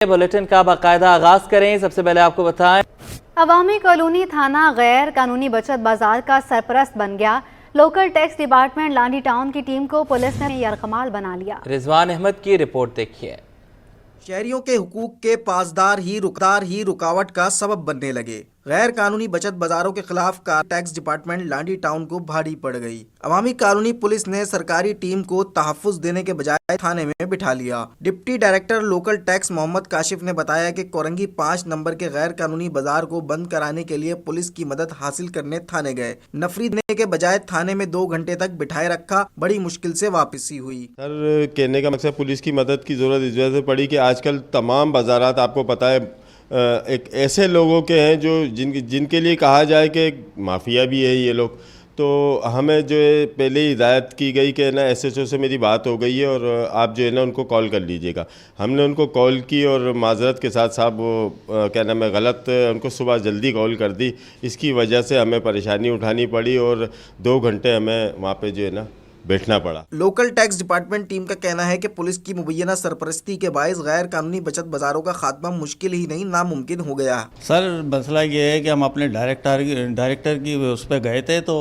Bulletin का बाकायदा आगाज करें। सबसे पहले आपको बताएं, अवामी कॉलोनी थाना गैर कानूनी बचत बाजार का सरपरस्त बन गया। Local tax department Landhi town की टीम को पुलिस ने यरगमाल बना लिया। रिजवान अहमद की रिपोर्ट देखिए। शहरियों के हुकूक के पासदार ही रुकावट का सबब बनने लगे। गैर कानूनी बचत बाजारों के खिलाफ टैक्स डिपार्टमेंट लांडी टाउन को भारी पड़ गई। अवामी कॉलोनी पुलिस ने सरकारी टीम को तहफ्फुज देने के बजाय थाने में बिठा लिया। Deputy director local tax Mohammad Kashif ने बताया कि कोरंगी 5 नंबर के गैर कानूनी बाजार को बंद कराने के लिए पुलिस की मदद हासिल करने थाने गए। नफरी देने के बजाय थाने में 2 घंटे तक बिठाए रखा। बड़ी मुश्किल से वापसी हुई। सर, कहने का मकसद पुलिस की मदद की ज़रूरत इस वजह से पड़ी कि आजकल तमाम बाजारात आपको पता है एक ऐसे लोगों के हैं जो जिनके लिए कहा जाए कि माफिया भी है ये लोग। तो हमें जो है पहले ही हिदायत की गई कि ना SHO से मेरी बात हो गई है और आप जो है ना उनको कॉल कर लीजिएगा। हमने उनको कॉल की और माजरत के साथ साहब वो क्या नाम है गलत उनको सुबह जल्दी कॉल कर दी। इसकी वजह से हमें परेशानी उठानी पड़ी और 2 घंटे हमें वहाँ पे जो है ना बैठना पड़ा। लोकल टैक्स डिपार्टमेंट टीम का कहना है कि पुलिस की मुबैना सरपरस्ती के बायस गैर कानूनी बचत बाजारों का खात्मा मुश्किल ही नहीं नामुमकिन हो गया। सर, मसला ये है कि हम अपने डायरेक्टर की उस पर गए थे तो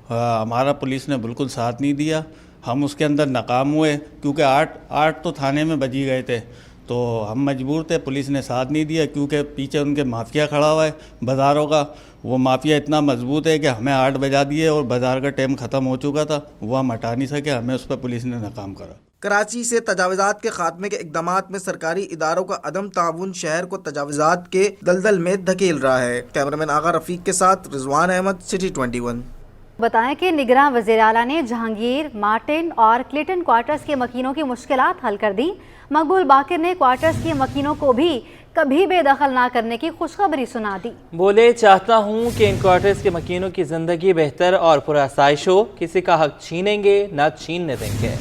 हमारा पुलिस ने बिल्कुल साथ नहीं दिया। हम उसके अंदर नाकाम हुए क्योंकि आठ तो थाने में बजी गए थे। तो हम मजबूर थे, पुलिस ने साथ नहीं दिया क्योंकि पीछे उनके माफिया खड़ा हुआ है बाज़ारों का। वो माफिया इतना मजबूत है कि हमें 8 बजा दिए और बाज़ार का टाइम ख़त्म हो चुका था। वो हम हटा नहीं सके, हमें उस पर पुलिस ने नाकाम करा। कराची से तजावज़ात के खात्मे के इक़दामात में सरकारी इदारों का अदम ताउन शहर को तजावज़ात के दलदल में धकेल रहा है। कैमरामैन आगा रफ़ीक के साथ रिजवान अहमद, सिटी 21। बताएं कि निगरां वज़ीर आला ने जहांगीर, मार्टिन और क्लिंटन क्वार्टर्स के मकीनों की मुश्किलात हल कर दी। मकबूल बाकिर ने क्वार्टर्स के मकीनों को भी कभी बेदखल ना करने की खुशखबरी सुना दी। बोले, चाहता हूँ कि इन क्वार्टर्स के मकीनों की जिंदगी बेहतर और पुरआसाइश हो। किसी का हक छीनेंगे ना छीनने देंगे।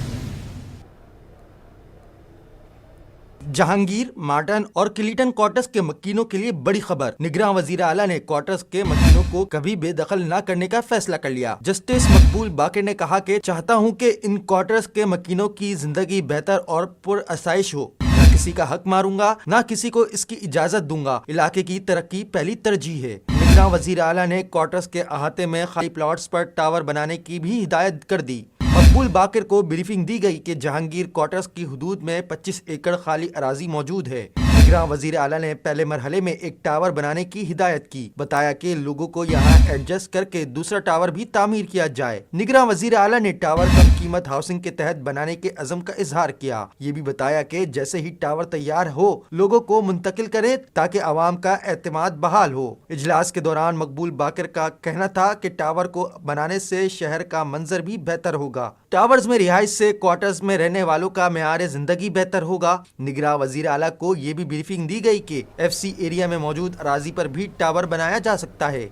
जहांगीर, मार्टन और क्लिंटन क्वार्टर्स के मकीनों के लिए बड़ी खबर। निगरां वजीर आला ने क्वार्टर्स के मकीनों को कभी बेदखल न करने का फैसला कर लिया। जस्टिस मकबूल बाकिर ने कहा कि चाहता हूं कि इन क्वार्टर्स के मकीनों की जिंदगी बेहतर और पुरअसाइश हो। न किसी का हक मारूंगा, न किसी को इसकी इजाजत दूंगा। इलाके की तरक्की पहली तरजीह है। निगरां वजीर आला ने क्वार्टर्स के अहाते में खाली प्लॉट्स पर टावर बनाने की भी हिदायत कर दी। मकबूल बाकिर को ब्रीफिंग दी गई कि जहांगीर क्वार्टर्स की हुदूद में 25 एकड़ खाली अराजी मौजूद है। निगरां वजीर आला ने पहले मरहले में एक टावर बनाने की हिदायत की। बताया कि लोगों को यहाँ एडजस्ट करके दूसरा टावर भी तामीर किया जाए। निगरां वजीर आला ने टावर कम कीमत हाउसिंग के तहत बनाने के अज़म का इजहार किया। ये भी बताया कि जैसे ही टावर तैयार हो लोगों को मुंतकिल करें ताकि आवाम का एतमाद बहाल हो। इजलास के दौरान मकबूल बाकिर का कहना था कि टावर को बनाने से शहर का मंजर भी बेहतर होगा। टावर्स में रिहाइश से क्वार्टर्स में रहने वालों का मेयार जिंदगी बेहतर होगा। निगरां वजीर आला को ये भी ब्रीफिंग दी गई कि FC एरिया में मौजूद अराजी पर भी टावर बनाया जा सकता है।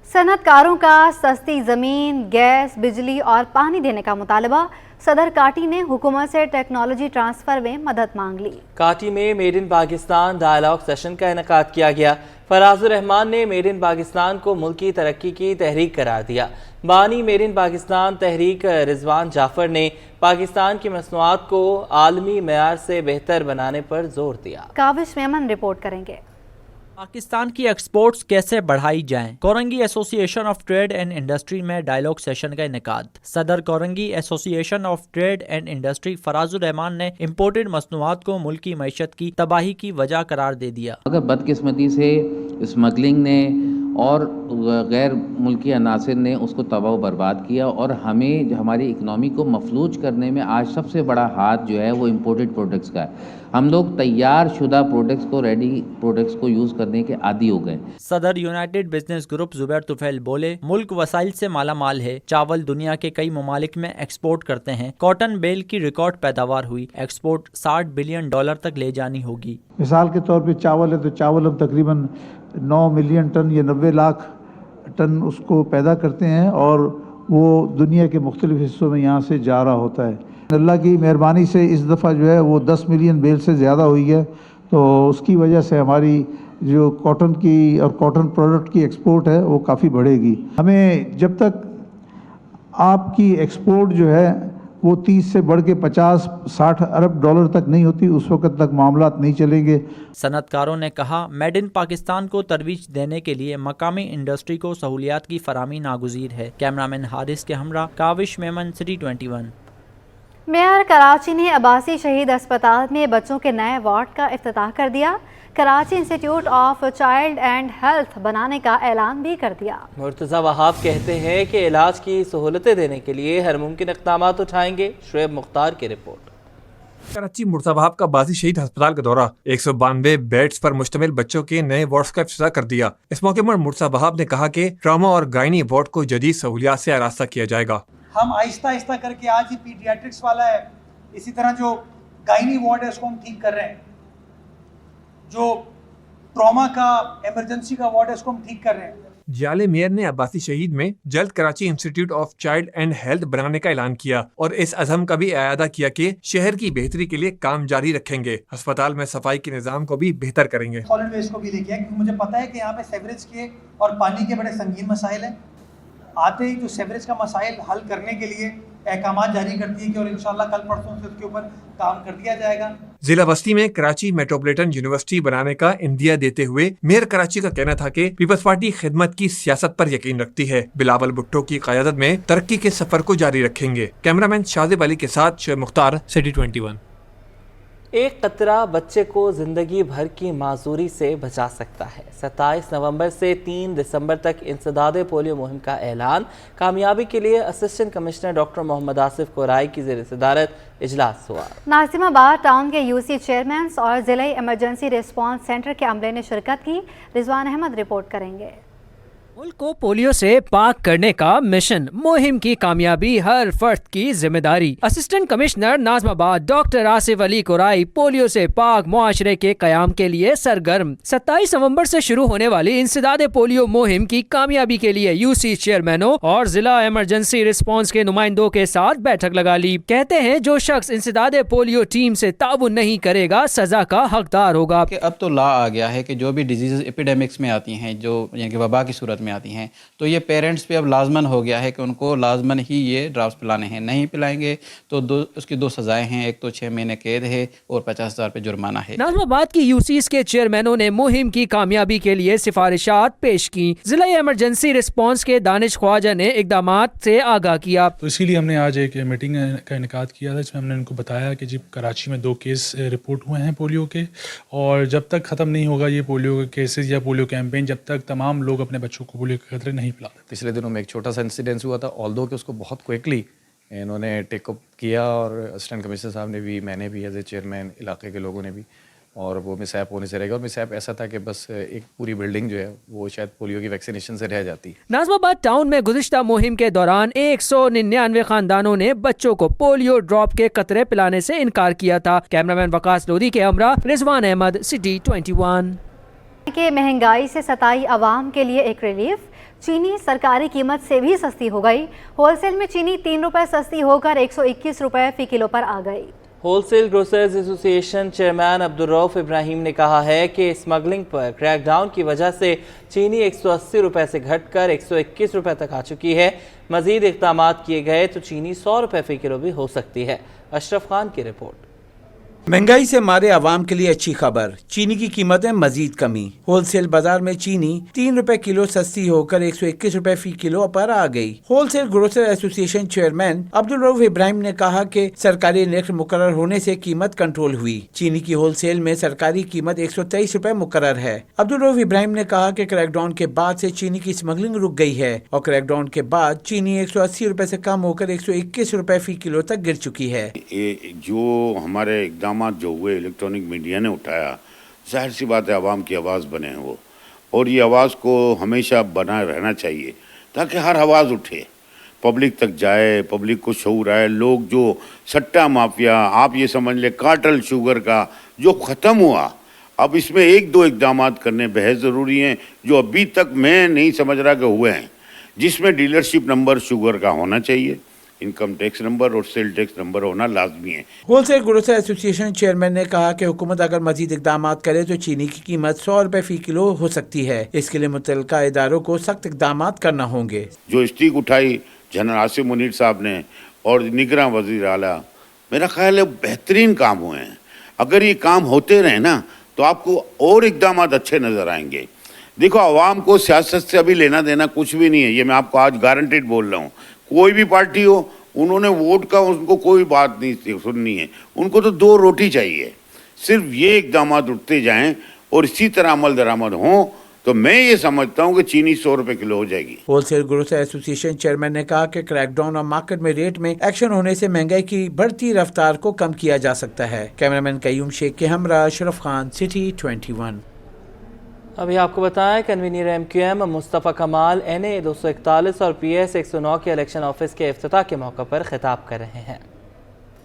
सनतकारों का सस्ती ज़मीन, गैस, बिजली और पानी देने का मुतालबा। सदर काटी ने हुकूमत से टेक्नोलॉजी ट्रांसफर में मदद मांग ली। काटी में made in Pakistan dialogue session का इनेकाद किया गया। फराजुर रहमान ने मेड इन पाकिस्तान को मुल्की तरक्की की तहरीक करार दिया। बानी मेड इन पाकिस्तान तहरीक रिजवान जाफर ने पाकिस्तान की मसनूआत को आलमी मेयार से बेहतर बनाने पर जोर दिया। काविश मेमन रिपोर्ट करेंगे। पाकिस्तान की एक्सपोर्ट्स कैसे बढ़ाई जाएं? Korangi association of trade and industry में डायलॉग सेशन का इनेकाद। सदर Korangi association of trade and industry Farazur Rehman ने इम्पोर्टेड मसनूआत को मुल्क की मईशत की तबाही की वजह करार दे दिया। अगर बदकिस्मती से स्मगलिंग ने और गैर मुल्की अनासिर ने उसको तबाह बर्बाद किया और हमें हमारी इकनॉमी को मफलूज करने में आज सबसे बड़ा हाथ जो है वो इम्पोर्टेड प्रोडक्ट्स का है। हम लोग तैयार शुदा प्रोडक्ट्स को, रेडी प्रोडक्ट्स को यूज़ करने के आदी हो गए। सदर United business group Zubair Tufail बोले, मुल्क वसाइल से माला माल है। चावल दुनिया के कई ममालिक में एक्सपोर्ट करते हैं। कॉटन बेल की रिकॉर्ड पैदावार हुई। एक्सपोर्ट $60 बिलियन तक ले जानी होगी। मिसाल के तौर पे चावल है तो चावल हम तकरीबन 9 मिलियन टन या 90 लाख टन उसको पैदा करते हैं और वो दुनिया के मुख्तलिफ हिस्सों में यहाँ से जा रहा होता है। अल्लाह की मेहरबानी से इस दफ़ा जो है वो 10 मिलियन बेल से ज़्यादा हुई है। तो उसकी वजह से हमारी जो कॉटन की और कॉटन प्रोडक्ट की एक्सपोर्ट है वो काफ़ी बढ़ेगी। हमें जब तक आपकी एक्सपोर्ट जो है वो 30 से बढ़ के 50-60 अरब डॉलर तक नहीं होती, उस वक्त तक मामलात नहीं चलेंगे। सनतकारों ने कहा मेड इन पाकिस्तान को तरवीज देने के लिए मकामी इंडस्ट्री को सहूलियात की फराहमी नागुज़ीर है। कैमरामैन हारिस के हमरा काविश मेमन, सिटी 21। मेयर कराची ने अब्बासी शहीद अस्पताल में बच्चों के नए वार्ड का इफ्तिताह कर दिया। Karachi institute of child and health बनाने का ऐलान भी कर दिया। मुर्तज़ा वहाब कहते हैं कि इलाज की सहूलतें देने के लिए हर मुमकिन इक़दाम उठाएंगे। शुएब मुख्तार की रिपोर्ट। कराची मुर्तज़ा वहाब का अब्बासी शहीद अस्पताल का दौरा 192 बेड्स पर मुश्तमिल बच्चों के नए वार्ड्स का इफ्तिताह कर दिया। इस मौके पर मुर्तज़ा वहाब ने कहा कि ट्रॉमा और गायनी वार्ड को जदीद सहूलियात से आरास्ता किया जाएगा। हम आहिस्ता आहिस्ता करके आज ही पीडियाट्रिक्स वाला है, इसी तरह जो गायनी वार्ड है उसको हम ठीक कर रहे हैं, जो ट्रॉमा का इमरजेंसी का वार्ड है उसको हम ठीक कर रहे हैं। जाले मेयर ने अब्बासी शहीद में जल्द Karachi institute of child and health बनाने का ऐलान किया और इस अज़म का भी इआदा किया कि शहर की बेहतरी के लिए काम जारी रखेंगे। अस्पताल में सफाई के निज़ाम को भी बेहतर करेंगे। सॉलिड वेस्ट को भी लेके आए क्योंकि मुझे पता है कि यहाँ पे सेवरेज के और पानी के बड़े संगीन मसाइल हैं। आते ही जो सेवरेज का मसाइल हल करने के लिए अहकामात जारी कर दिए कि और इंशाल्लाह कल परसों से उसके ऊपर काम कर दिया जाएगा। जिला बस्ती में कराची मेट्रोपॉलिटन यूनिवर्सिटी बनाने का इंदिया देते हुए मेयर कराची का कहना था कि पीपल्स पार्टी खिदमत की सियासत पर यकीन रखती है। बिलावल भुट्टो की क़यादत में तरक्की के सफर को जारी रखेंगे। कैमरामैन शाजिब अली के साथ शुएब मुख्तार, सिटी 21। एक कतरा बच्चे को जिंदगी भर की माजूरी से बचा सकता है। 27 नवंबर से 3 दिसंबर तक इंसदाद पोलियो मुहिम का ऐलान। कामयाबी के लिए assistant commissioner doctor Mohammad Asif Korai की ज़ेर सदारत इजलास हुआ। नाज़िमाबाद टाउन के यूसी चेयरमैन और जिला इमरजेंसी रिस्पांस सेंटर के अमले ने शिरकत की। रिजवान अहमद रिपोर्ट करेंगे। मुल्क को पोलियो से पाक करने का मिशन, मुहिम की कामयाबी हर फर्द की जिम्मेदारी। Assistant commissioner Nazimabad doctor Asif Ali Core i polio से पाक मुआशरे के कयाम के लिए सरगर्म। 27 नवंबर से शुरू होने वाली इंसदाद पोलियो मुहिम की कामयाबी के लिए यूसी चेयरमैनों और जिला इमरजेंसी रिस्पांस के नुमाइंदों के साथ बैठक लगा ली। कहते हैं जो शख्स इंसदाद पोलियो टीम से ताउन नहीं करेगा सजा का हकदार होगा। अब तो लॉ आ गया है कि जो भी डिजीज़ एपिडेमिक्स में आती हैं, जो यानी कि वबा की सूरत में आती हैं, तो ये पेरेंट्स पे अब लाजमन हो गया है कि उनको लाजमन ही ये ड्राफ्ट पिलाने हैं। नहीं पिलाएंगे तो उसकी 2 सजाएं हैं, एक तो 6 महीने कैद है और 50,000 पे जुर्माना है। नाज़िमाबाद की यूसीस के चेयरमैनों ने मुहिम की कामयाबी के लिए सिफारिशात पेश की। जिला इमरजेंसी रिस्पांस के दानिश ख्वाजा ने इकदामात से आगाह किया। तो इसीलिए हमने आज एक मीटिंग का इनेकाद किया था, जिसमें हमने उनको बताया कि जी कराची में 2 केस रिपोर्ट हुए हैं पोलियो के, और जब तक ख़त्म नहीं होगा ये पोलियो के केसेस या पोलियो कैंपेन, जब तक तमाम लोग अपने बच्चों को पोलियो के खतरे नहीं पिला। पिछले दिनों में एक छोटा सा इंसिडेंस हुआ था, ऑल्दो कि उसको बहुत क्विकली इन्होंने टेकअप किया और असिस्टेंट कमिश्नर साहब ने भी, मैंने भी एज ए चेयरमैन, इलाके के लोगों ने भी, और वो मिसहैप होने से रहेगा। और मिसहैप ऐसा था कि बस एक पूरी बिल्डिंग जो है वो शायद पोलियो की वैक्सीनेशन से रह जाती। नाज़िमाबाद टाउन में गुज़िश्ता मुहिम के दौरान 199 खानदानों ने बच्चों को पोलियो ड्रॉप के कतरे पिलाने से इनकार किया था। कैमरामैन वकास लोधी के हमरा, रिजवान अहमद, सिटी 21। के महंगाई से सताई आवाम के लिए एक रिलीफ। चीनी सरकारी कीमत से भी सस्ती हो गई। होलसेल में चीनी 3 रुपए सस्ती होकर 121 रुपए फी किलो पर आ गई। Wholesale grocers association chairman Abdul Rauf Ibrahim ने कहा है कि स्मगलिंग पर क्रैकडाउन की वजह से चीनी 180 रुपए से घटकर 121 रुपए तक आ चुकी है। मजीद इक़दाम किए गए तो चीनी 100 रुपए फी किलो भी हो सकती है। अशरफ खान की रिपोर्ट। महंगाई से मारे आवाम के लिए अच्छी खबर, चीनी की कीमत में मजीद कमी। होलसेल बाजार में चीनी 3 रुपए किलो सस्ती होकर 121 रुपए फी किलो पर आ गई। Wholesale grocer association chairman Abdul Rauf Ibrahim ने कहा कि सरकारी निर्ख मुकर्रर होने से कीमत कंट्रोल हुई। चीनी की होलसेल में सरकारी कीमत 123 रुपए मुकर्रर है। अब्दुल रऊफ इब्राहिम ने कहा कि क्रैकडाउन के बाद से चीनी की स्मगलिंग रुक गई है और क्रैकडाउन के बाद चीनी 180 रुपए से कम होकर 121 रुपए फी किलो तक गिर चुकी है। जो हमारे जो हुए इलेक्ट्रॉनिक मीडिया ने उठाया, जाहिर सी बात है आवाम की आवाज़ बने हैं वो, और ये आवाज़ को हमेशा बना रहना चाहिए ताकि हर आवाज़ उठे, पब्लिक तक जाए, पब्लिक को शऊर आए। लोग जो सट्टा माफिया, आप ये समझ ले कार्टेल शुगर का जो ख़त्म हुआ, अब इसमें 1-2 इक़दाम करने बेहद ज़रूरी हैं जो अभी तक मैं नहीं समझ रहा कि हुए हैं, जिसमें डीलरशिप नंबर शुगर का होना चाहिए, इनकम टैक्स नंबर और सेल टैक्स नंबर होना लाजमी है। होलसेल ग्रोसर एसोसिएशन चेयरमैन ने कहा कि हुकूमत अगर मजीद इकदाम करे तो चीनी की कीमत 100 रुपए फी किलो हो सकती है। इसके लिए मुतल्लिका इदारों को सख्त इकदाम करना होंगे। जो स्टिक उठाई जनरल आसिफ मुनीर साहब ने, اور نگراں وزیر اعلیٰ، میرا خیال ہے بہترین کام ہوئے ہیں. اگر یہ کام ہوتے رہے نا تو آپ کو اور اقدامات اچھے نظر آئیں گے. دیکھو عوام کو سیاست سے ابھی لینا دینا کچھ بھی نہیں ہے، یہ میں آپ کو آج گارنٹیڈ بول رہا ہوں. کوئی بھی پارٹی ہو، انہوں نے ووٹ کا ان کو کوئی بات نہیں سننی ہے، ان کو تو 2 روٹی چاہیے. صرف یہ اقدامات اٹھتے جائیں اور اسی طرح عمل درآمد ہوں تو میں یہ سمجھتا ہوں کہ چینی 100 روپے کلو ہو جائے گی. ہول سیل گروسر ایسوسی ایشن چیئرمین نے کہا کہ کریک ڈاؤن اور مارکیٹ میں ریٹ میں ایکشن ہونے سے مہنگائی کی بڑھتی رفتار کو کم کیا جا سکتا ہے. کیمرامین قیوم شیخ کے ہمراہ اشرف خان، سٹی 21. ابھی آپ کو بتائیں کنوینر MQM مصطفیٰ کمال NA 241 اور PS 109 کے الیکشن آفس کے افتتاح کے موقع پر خطاب کر رہے ہیں.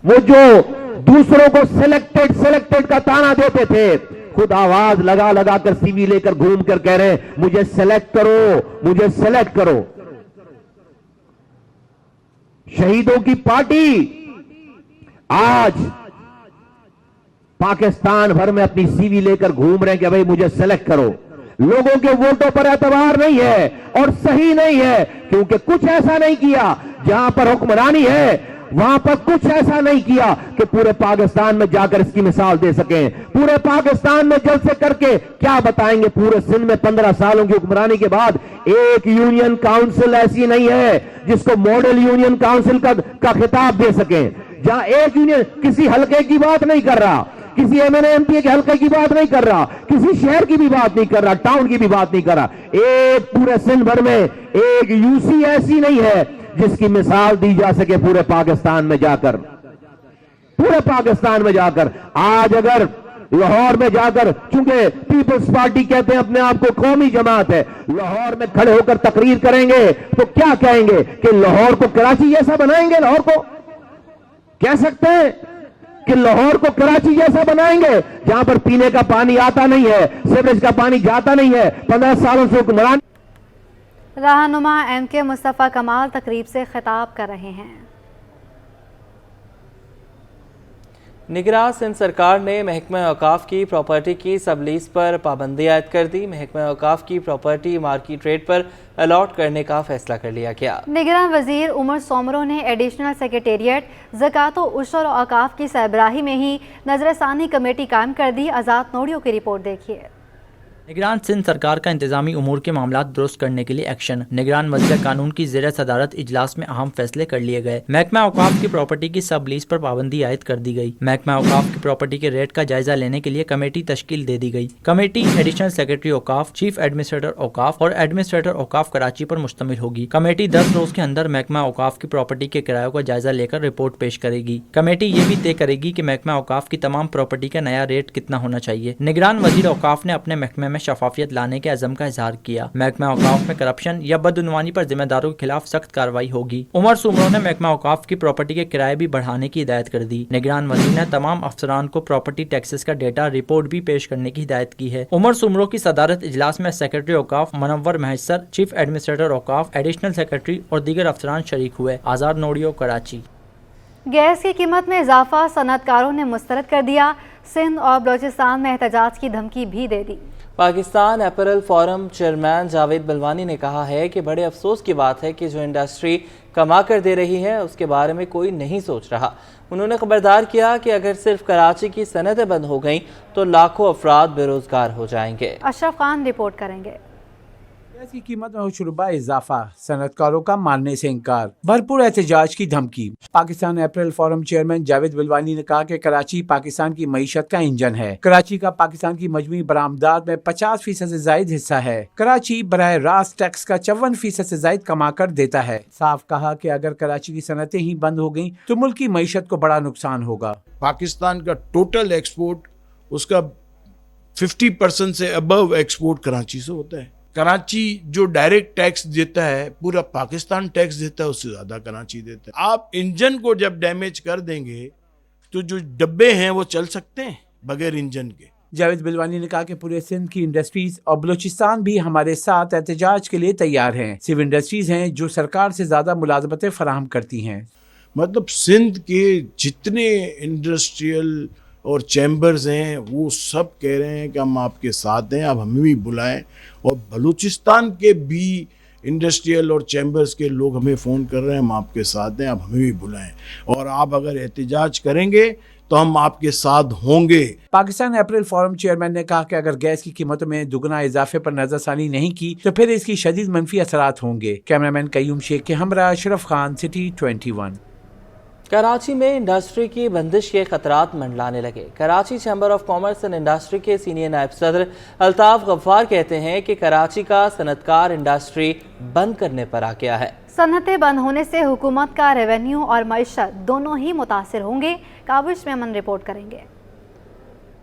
وہ جو دوسروں کو سلیکٹڈ کا تانا دیتے تھے، خود آواز لگا لگا کر سی وی لے کر گھوم کر کہہ رہے ہیں مجھے سلیکٹ کرو، مجھے سلیکٹ کرو. شہیدوں کی پارٹی آج پاکستان بھر میں اپنی سی وی لے کر گھوم رہے ہیں کہ بھئی مجھے سلیکٹ کرو. لوگوں کے ووٹوں پر اعتبار نہیں ہے اور صحیح نہیں ہے، کیونکہ کچھ ایسا نہیں کیا. جہاں پر حکمرانی ہے وہاں پر کچھ ایسا نہیں کیا کہ پورے پاکستان میں جا کر اس کی مثال دے سکیں. پورے پاکستان میں جلسے کر کے کیا بتائیں گے؟ پورے سندھ میں 15 سالوں کی حکمرانی کے بعد ایک یونین کاؤنسل ایسی نہیں ہے جس کو ماڈل یونین کاؤنسل کا خطاب دے سکیں. جہاں ایک یونین کسی حلقے کی بات نہیں کر رہا، کسی MNA-MP کے حلقے کی بات نہیں کر رہا، کسی شہر کی بھی بات نہیں کر رہا، ٹاؤن کی بھی بات نہیں کر رہا. ایک پورے سندھ بھر میں ایک UC ایسی نہیں ہے جس کی مثال دی جا سکے پورے پاکستان میں جا کر. پورے پاکستان میں جا کر آج اگر لاہور میں جا کر، چونکہ پیپلز پارٹی کہتے ہیں اپنے آپ کو قومی جماعت ہے، لاہور میں کھڑے ہو کر تقریر کریں گے تو کیا کہیں گے؟ کہ لاہور کو کراچی جیسا بنائیں گے. لاہور کو کہہ سکتے ہیں کہ لاہور کو کراچی جیسا بنائیں گے جہاں پر پینے کا پانی آتا نہیں ہے، سیوریج کا پانی جاتا نہیں ہے. 15 سالوں سے حکمران. رہنما MK مصطفیٰ کمال تقریب سے خطاب کر رہے ہیں. نگراں سندھ سرکار نے محکمہ اوقاف کی پراپرٹی کی سب لیز پر پابندی عائد کر دی. محکمہ اوقاف کی پراپرٹی مارکیٹ ریٹ پر الاٹ کرنے کا فیصلہ کر لیا گیا. نگراں وزیر عمر سومرو نے ایڈیشنل سیکریٹریٹ زکوٰۃ و عشر و اوقاف کی سربراہی میں ہی نظر ثانی کمیٹی قائم کر دی. آزاد نوڑیوں کی رپورٹ دیکھیے. نگران سندھ سرکار کا انتظامی امور کے معاملات درست کرنے کے لیے ایکشن. نگران وزیر قانون کی زیر صدارت اجلاس میں اہم فیصلے کر لیے گئے. محکمہ اوقاف کی پراپرٹی کی سب لیز پر پابندی عائد کر دی گئی. محکمہ اوقاف کی پراپرٹی کے ریٹ کا جائزہ لینے کے لیے کمیٹی تشکیل دے دی گئی. کمیٹی ایڈیشنل سیکریٹری اوقاف، چیف ایڈمنسٹریٹر اوقاف اور ایڈمنسٹریٹر اوقاف کراچی پر مشتمل ہوگی. کمیٹی 10 روز کے اندر محکمہ اوقاف کی پراپرٹی کے کرایوں کا جائزہ لے کر رپورٹ پیش کرے گی. کمیٹی یہ بھی طے کرے گی کہ محکمہ اوقاف کی تمام پراپرٹی کا نیا ریٹ کتنا ہونا چاہیے. نگران وزیر اوقاف نے اپنے محکمے میں شفافیت لانے کے عزم کا اظہار کیا. محکمہ اوقاف میں کرپشن یا بدعنوانی پر ذمہ داروں کے خلاف سخت کارروائی ہوگی. عمر سومرو نے محکمہ اوقاف کی پراپرٹی کے کرائے بھی بڑھانے کی ہدایت کر دی. نگران وزیر نے تمام افسران کو پراپرٹی ٹیکسز کا ڈیٹا رپورٹ بھی پیش کرنے کی ہدایت کی ہے. عمر سومرو کی صدارت اجلاس میں سیکریٹری اوقاف منور مہیسر، چیف ایڈمنسٹریٹر اوقاف، ایڈیشنل سیکریٹری اور دیگر افسران شریک ہوئے. آزاد نوڑیو، کراچی. گیس کی قیمت میں اضافہ صنعت کاروں نے مسترد کر دیا. سندھ اور بلوچستان میں احتجاج کی دھمکی بھی دے دی. Pakistan apparel forum chairman Javed Bilwani نے کہا ہے کہ بڑے افسوس کی بات ہے کہ جو انڈسٹری کما کر دے رہی ہے اس کے بارے میں کوئی نہیں سوچ رہا. انہوں نے خبردار کیا کہ اگر صرف کراچی کی صنعتیں بند ہو گئیں تو لاکھوں افراد بے روزگار ہو جائیں گے. اشرف خان رپورٹ کریں گے. گیس کی قیمت میں شربہ اضافہ، صنعت کاروں کا ماننے سے انکار، بھرپور احتجاج کی دھمکی. Pakistan apparel forum chairman Javed Bilwani نے کہا کہ کراچی پاکستان کی معیشت کا انجن ہے. کراچی کا پاکستان کی مجموعی برآمدات میں 50% سے زائد حصہ ہے. کراچی براہ راست ٹیکس کا 54% سے زائد کما کر دیتا ہے. صاف کہا کہ اگر کراچی کی صنعتیں ہی بند ہو گئیں تو ملک کی معیشت کو بڑا نقصان ہوگا. پاکستان کا ٹوٹل ایکسپورٹ اس کا 50% سے ابو ایکسپورٹ کراچی سے ہوتا ہے. کراچی جو ڈائریکٹ ٹیکس دیتا ہے پورا پاکستان ٹیکس دیتا ہے، اس سے زیادہ کراچی دیتا ہے. آپ انجن کو جب ڈیمیج کر دیں گے تو جو ڈبے ہیں وہ چل سکتے ہیں بغیر انجن کے. جاوید بلوانی نے کہا کہ پورے سندھ کی انڈسٹریز اور بلوچستان بھی ہمارے ساتھ احتجاج کے لیے تیار ہیں. صرف انڈسٹریز ہیں جو سرکار سے زیادہ ملازمتیں فراہم کرتی ہیں. مطلب سندھ کے جتنے انڈسٹریل اور چیمبرز ہیں وہ سب کہہ رہے ہیں کہ ہم آپ کے ساتھ ہیں، آپ ہمیں بھی بلائیں. اور بلوچستان کے بھی इंडस्ट्रियल और चैम्बर्स के लोग हमें फ़ोन कर रहे हैं, हम आपके साथ हैं, आप हमें भी बुलाएं और आप अगर एहतजाज करेंगे तो हम आपके साथ होंगे। पाकिस्तान अप्रैल फोरम चेयरमैन ने कहा कि अगर गैस की कीमतों में दुगना इजाफे पर नजरसानी नहीं की तो फिर इसकी शदीद मनफी असरात होंगे। कैमरामैन कयूम शेख के हमरा अशरफ खान, सिटी 21। कराची में इंडस्ट्री की बंदिश के खतरात मंडलाने लगे। Karachi chamber of commerce and industry के सीनियर नायब सदर अल्ताफ गफ्फार कहते हैं कि कराची का सनतकार इंडस्ट्री बंद करने पर आ गया है। सनतें बंद होने से हुकूमत का रेवेन्यू और मईशत दोनों ही मुतासिर होंगे। काबिश मेमन रिपोर्ट करेंगे।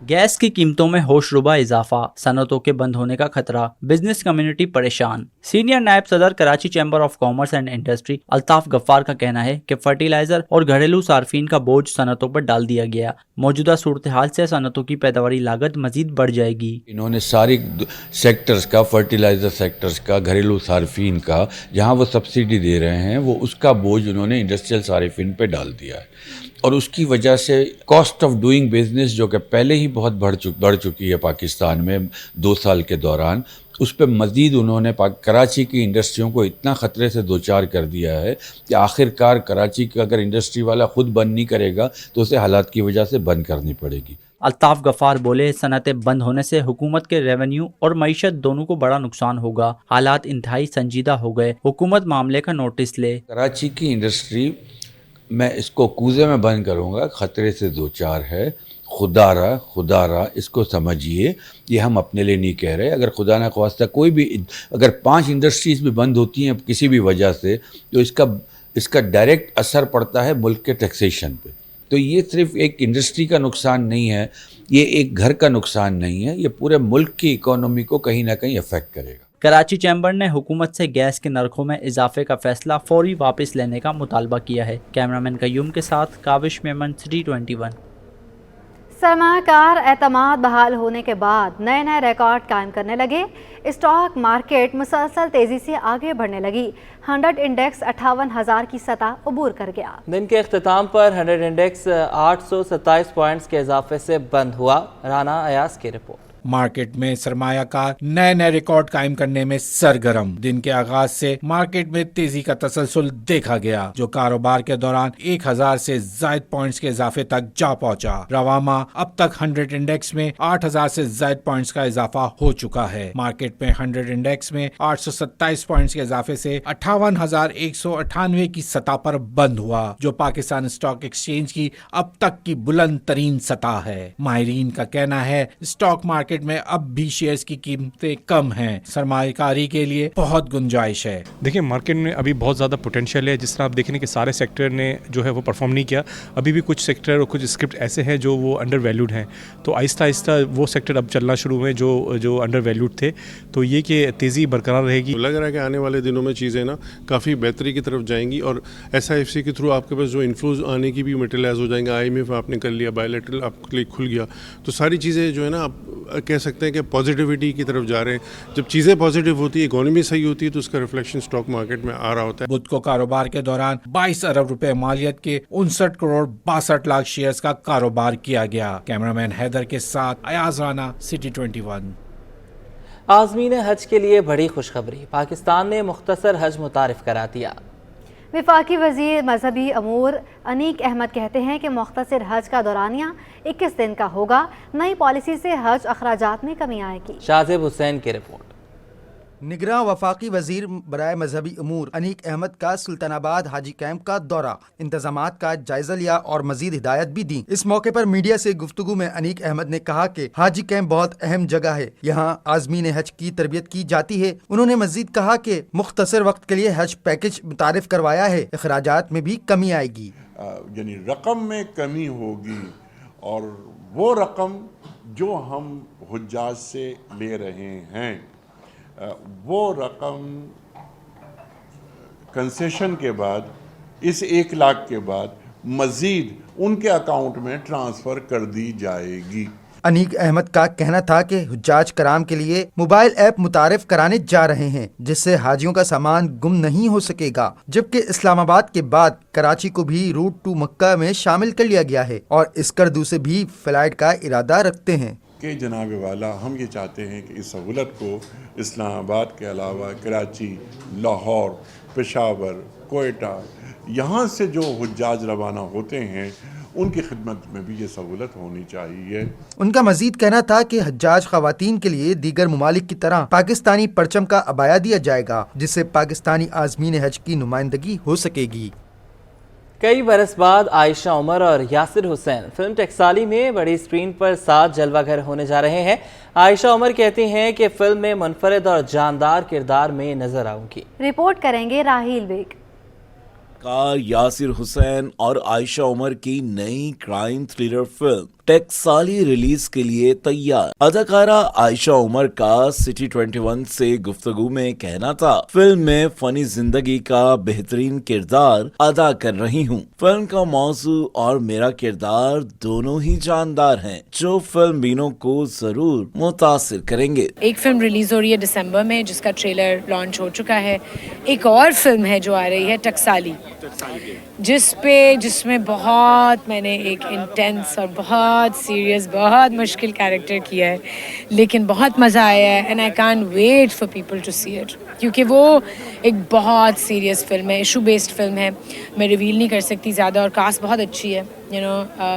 गैस की कीमतों में होशरुबा इजाफा, सनतों के बंद होने का खतरा, बिजनेस कम्युनिटी परेशान। सीनियर नायब सदर Karachi chamber of commerce and industry Altaf Ghaffar का कहना है कि फर्टिलाइजर और घरेलू सार्फिन का बोझ सनतों पर डाल दिया गया। मौजूदा सूरत हाल से सनतों की पैदावारी लागत मजीद बढ़ जाएगी। इन्होंने सारी सेक्टर्स का, फर्टिलाइजर सेक्टर्स का, घरेलू सार्फिन का, जहाँ वो सब्सिडी दे रहे हैं वो उसका बोझ उन्होंने इंडस्ट्रियल सार्फिन पे डाल दिया है और उसकी वजह से कॉस्ट ऑफ डूइंग बिजनेस जो कि पहले ही बहुत बढ़ चुकी है पाकिस्तान में 2 साल के दौरान, उस पर मज़ीद उन्होंने कराची की इंडस्ट्रियों को इतना ख़तरे से दो चार कर दिया है कि आखिरकार कराची का अगर इंडस्ट्री वाला ख़ुद बंद नहीं करेगा तो उसे हालात की वजह से बंद करनी पड़ेगी। अल्ताफ गफ्फार बोले, सनतें बंद होने से हुकूमत के रेवेन्यू और मईशत दोनों को बड़ा नुकसान होगा। हालात इंतहाई संजीदा हो गए, हुकूमत मामले का नोटिस ले। कराची की इंडस्ट्री मैं इसको कूजे में बंद करूँगा, ख़तरे से दो चार है। खुदारा इसको समझिए, ये हम अपने लिए नहीं कह रहे। अगर खुदा न ख्वास्ता कोई भी, अगर 5 इंडस्ट्रीज़ भी बंद होती हैं किसी भी वजह से, तो इसका डायरेक्ट असर पड़ता है मुल्क के टैक्सेशन पे। तो ये सिर्फ एक इंडस्ट्री का नुकसान नहीं है, ये एक घर का नुकसान नहीं है, ये पूरे मुल्क की इकोनॉमी को कहीं ना कहीं अफेक्ट करेगा। कराची चैम्बर ने हुकूमत से गैस के नरखों में इजाफे का फैसला फौरी वापस लेने का मुतालबा किया है। कैमरामैन कयूम के साथ काबिश मेमन, सिटी 21। सरमाकार एतमाद बहाल होने के बाद नए नए रिकॉर्ड कायम करने लगे। स्टॉक मार्केट मुसलसल तेजी से आगे बढ़ने लगी। 100 इंडेक्स 58,000 की सतह अबूर कर गया। दिन के अख्ताम पर 100 इंडेक्स 827 पॉइंट्स के इजाफे से बंद हुआ। राना अयाज की रिपोर्ट। मार्केट में सरमायाकार नए नए रिकॉर्ड कायम करने में सरगर्म। दिन के आगाज से मार्केट में तेजी का तसलसल देखा गया, जो कारोबार के दौरान 1000 से जायद पॉइंट्स के इजाफे तक जा पहुंचा। रवामा अब तक 100 इंडेक्स में 8000 से जायद पॉइंट्स का इजाफा हो चुका है। मार्केट में 100 इंडेक्स में 827 पॉइंट्स के इजाफे से 58,198 की सतह पर बंद हुआ, जो पाकिस्तान स्टॉक एक्सचेंज की अब तक की बुलंद तरीन सतह है। माहिरीन का कहना है स्टॉक मार्केट में अब भी शेयर्स की कीमतें कम हैं, सरमायाकारी के लिए बहुत गुंजाइश है। देखिए, मार्केट में अभी बहुत ज़्यादा पोटेंशियल है। जिस तरह आप देखें कि सारे सेक्टर ने जो है वो परफॉर्म नहीं किया, अभी भी कुछ सेक्टर और कुछ स्क्रिप्ट ऐसे हैं जो वो अंडर वैल्यूड हैं। तो आहिस्ता आहिस्ता वो सेक्टर अब चलना शुरू हुए जो अंडर वैल्यूड थे। तो ये कि तेज़ी बरकरार रहेगी। लग रहा है कि आने वाले दिनों में चीज़ें ना काफ़ी बेहतरी की तरफ जाएंगी और SIFC के थ्रू आपके पास जो इन्फ्लोज आने की भी मटेरियलाइज हो जाएंगे। IMF आपने कर लिया, बायलैटरल आपके लिए खुल गया, तो सारी चीज़ें जो है ना आप कह सकते हैं कि पॉजिटिविटी की तरफ जा रहे हैं। जब चीज़ें पॉजिटिव होती है, इकोनॉमी सही होती है, तो उसका रिफ्लेक्शन स्टॉक मार्केट में आ रहा होता है। बुध को कारोबार के दौरान 22 अरब रुपए मालियत के 59 करोड़ 62 लाख शेयर्स का कारोबार किया गया। कैमरामैन हैदर के साथ अयाज राना, सिटी 21। आज़मीन हज के लिए बड़ी खुशखबरी, पाकिस्तान ने मुख्तसर हज मुतारिफ करा दिया। वफाकी वज़ीर मजहबी अमूर अनीक अहमद कहते हैं कि मुख्तसर हज का दौरानिया 21 दिन का होगा। नई पॉलिसी से हज अखराजात में कमी आएगी। शाहजेब हुसैन की रिपोर्ट। निगरां वफाकी वजीर बराए मजहबी अमूर अनीक अहमद का सुल्तानाबाद हाजी कैंप का दौरा, इंतजामात का जायजा लिया और मजीद हिदायत भी दी। इस मौके पर मीडिया से गुफ्तगू में अनीक अहमद ने कहा कि हाजी कैंप बहुत अहम जगह है, यहाँ आज़मीन हज की तरबियत की जाती है। उन्होंने मजीद कहा कि मुख्तसर वक्त के लिए हज पैकेज मुतारिफ करवाया है, अखराजात में भी कमी आएगी। यानी रकम में कमी होगी और वो रकम जो हम हुज्जाज से ले रहे हैं वो रकम कंसेशन के बाद, इस 1 लाख के बाद मज़ीद उनके अकाउंट में ट्रांसफ़र कर दी जाएगी। अनीक अहमद का कहना था कि हुज्जाज कराम के लिए मोबाइल ऐप मुतारिफ कराने जा रहे हैं, जिससे हाजियों का सामान गुम नहीं हो सकेगा। जबकि इस्लामाबाद के बाद कराची को भी रूट टू मक्का में शामिल कर लिया गया है और स्कर्दू से भी फ्लाइट का इरादा रखते हैं। کہ جناب والا ہم یہ چاہتے ہیں کہ اس سہولت کو اسلام آباد کے علاوہ کراچی، لاہور، پشاور، کوئٹہ، یہاں سے جو حجاج روانہ ہوتے ہیں ان کی خدمت میں بھی یہ سہولت ہونی چاہیے۔ ان کا مزید کہنا تھا کہ حجاج خواتین کے لیے دیگر ممالک کی طرح پاکستانی پرچم کا عبایا دیا جائے گا، جس سے پاکستانی عازمین حج کی نمائندگی ہو سکے گی۔ کئی برس بعد عائشہ عمر اور یاسر حسین فلم ٹکسالی میں بڑی اسکرین پر ساتھ جلوہ گر ہونے جا رہے ہیں۔ عائشہ عمر کہتی ہیں کہ فلم میں منفرد اور جاندار کردار میں نظر آؤں گی۔ رپورٹ کریں گے راہیل بیگ۔ یاسر حسین اور عائشہ عمر کی نئی crime thriller film Taksali release کے لیے تیار۔ اداکارہ عائشہ عمر کا سٹی 21 سے گفتگو میں کہنا تھا، فلم میں فنی زندگی کا بہترین کردار ادا کر رہی ہوں۔ فلم کا موضوع اور میرا کردار دونوں ہی جاندار ہیں، جو فلم بینوں کو ضرور متاثر کریں گے۔ ایک فلم ریلیز ہو رہی ہے دسمبر میں جس کا ٹریلر لانچ ہو چکا ہے۔ ایک اور فلم ہے جو آ رہی ہے ٹکسالی، جس میں بہت میں نے ایک انٹینس اور بہت سیریس، بہت مشکل کیریکٹر کیا ہے، لیکن بہت مزہ آیا ہے and I can't wait for people to see it, کیونکہ وہ ایک بہت سیریس فلم ہے، ایشو بیسڈ فلم ہے۔ میں ریویل نہیں کر سکتی زیادہ، اور کاسٹ بہت اچھی ہے،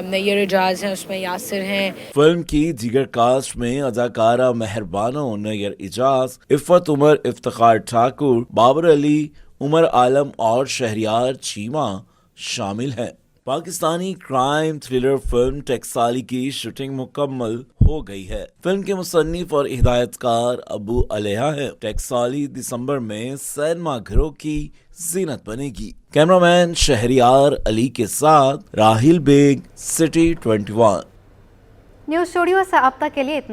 نیّر اعجاز ہیں اس میں، یاسر ہیں۔ فلم کی دیگر کاسٹ میں اداکارہ مہربانو، نیّر اعجاز، عفت عمر، افتخار ٹھاکر، بابر علی، عمر عالم اور شہریار چیمہ شامل ہیں۔ Pakistani crime thriller film Taksali کی شوٹنگ مکمل ہو گئی ہے۔ فلم کے مصنف اور ہدایت کار ابو علیہ ہے۔ ٹکسالی دسمبر میں سینما گھروں کی زینت بنے گی۔ کیمرامین شہریار علی کے ساتھ Raheel Baig, city 21۔ News studio سے اب تک کے لیے اتنا۔